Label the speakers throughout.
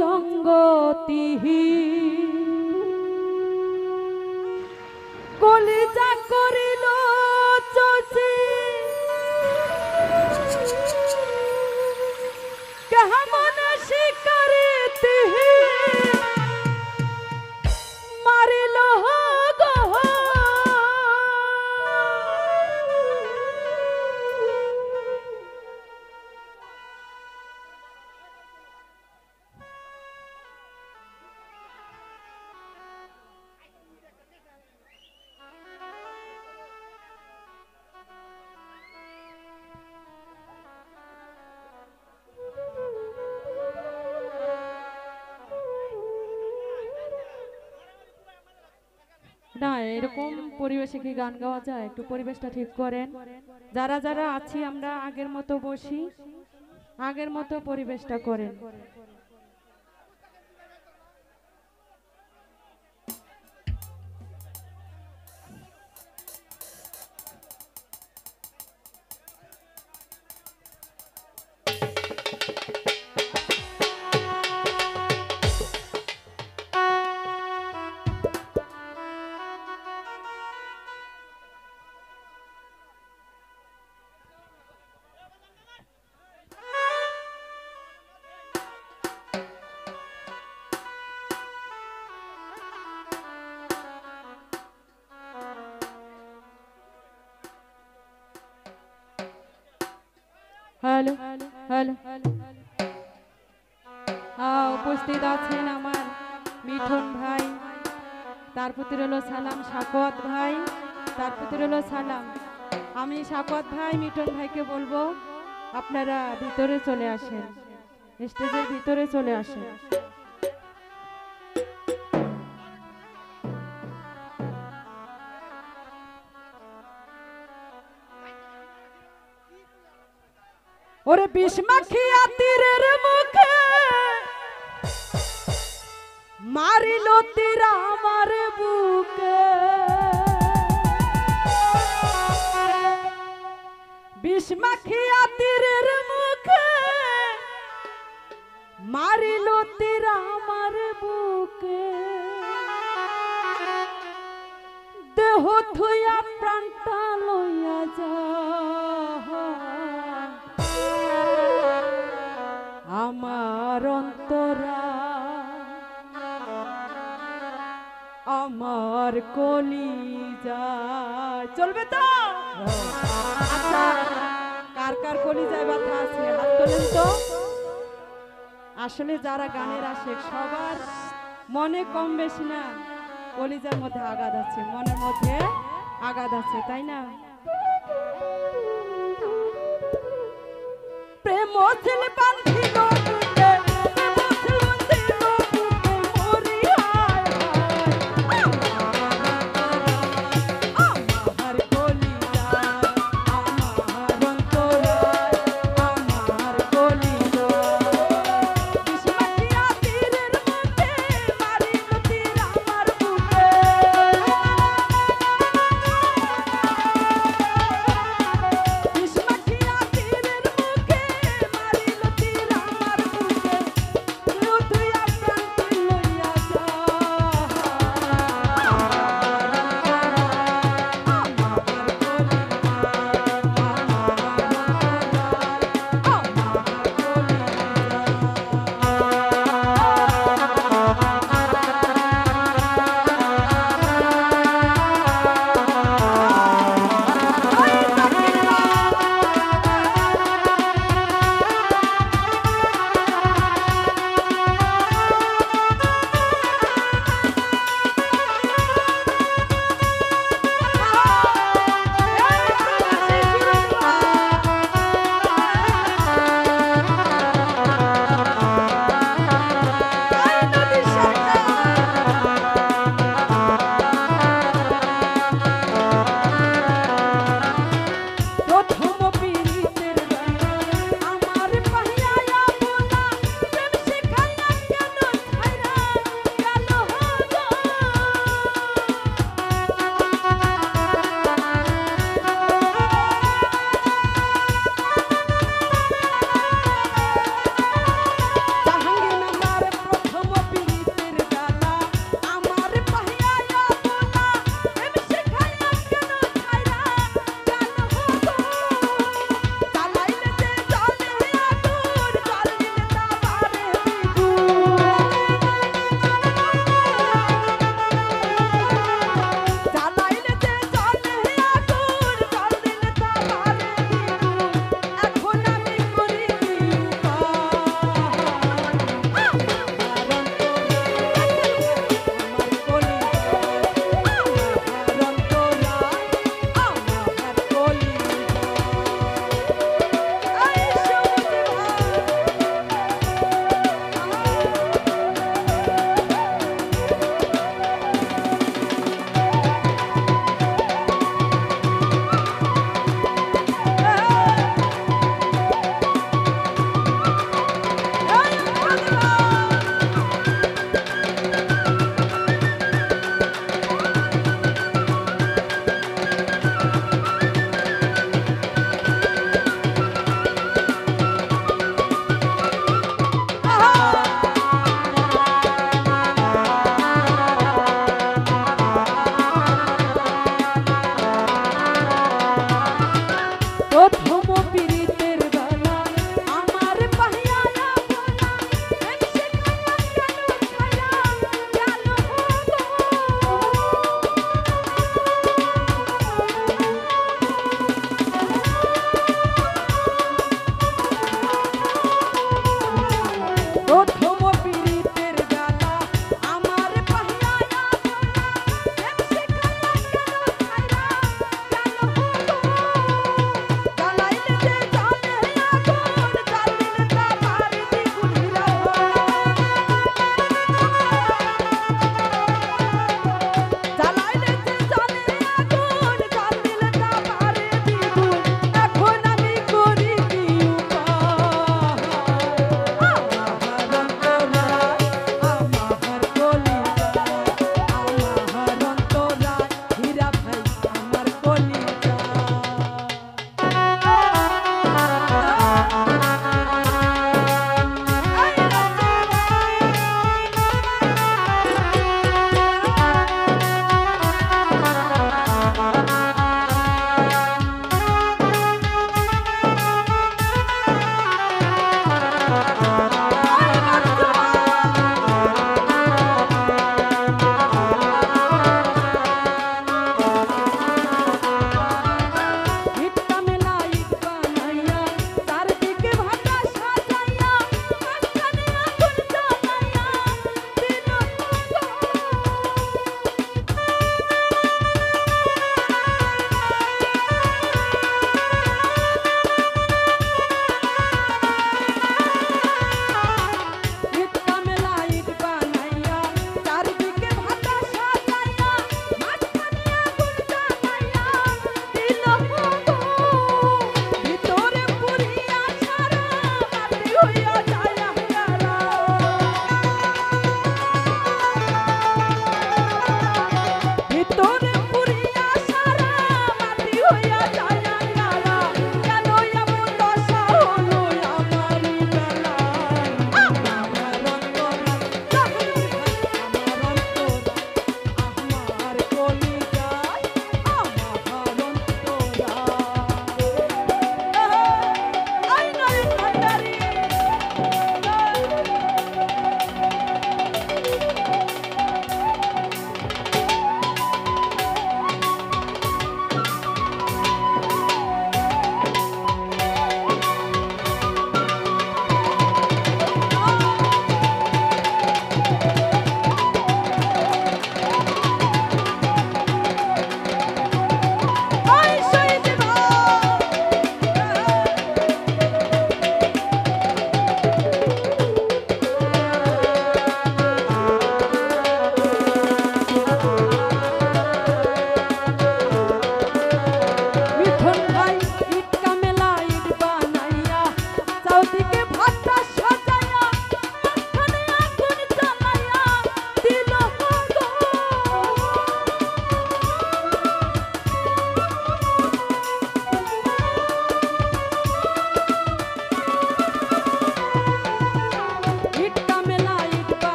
Speaker 1: জঙ্গতি কলিজা করিল চচি কেমন শিকারিতি মারিল গো না এরকম পরিবেশে কি গান গাওয়া যায়? একটু পরিবেশটা ঠিক করেন। যারা যারা আছি আমরা আগের মতো বসি, আগের মতো পরিবেশটা করেন। হ্যালো হ্যালো উপস্থিত আছেন আমার মিঠুন ভাই, তার প্রতি রইল সালাম। সাকওয়াত ভাই, তার প্রতি রইল সালাম। আমি সাকওয়াত ভাই মিঠুন ভাইকে বলবো আপনারা ভিতরে চলে আসেন, স্টেজের ভিতরে চলে আসেন। ওরে বিষমাখিয়া তীরের মুখে মারিল তীর আমার বুকে, বিষমাখিয়া তীরের মুখে মারিল তীর আমার বুকে, দেহ থুয়া প্রাণটা লইয়া যা আমার অন্তরা আমার কলিজা। চলবে তো? আচ্ছা, কার কার কলিজায় ব্যথা আছে হাত তোলেন তো। আসলে যারা গানের আশেক সবার মনে কম বেশি না কলিজার মধ্যে আঘাত আছে, মনের মধ্যে আঘাত আছে, তাই না? প্রেম ছিল বান্ধিল বুকে, প্রেম ছিল বান্ধিল বুকে, মরি হায় হায় আমার কলিজা, আমার অন্তরা, আমার কলিজা। বিষমাখিয়া তীরের মুখে মারিল তীর আমার বুকে, বিষমাখিয়া তীরের মুখে মারিল তীর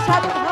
Speaker 2: সাধু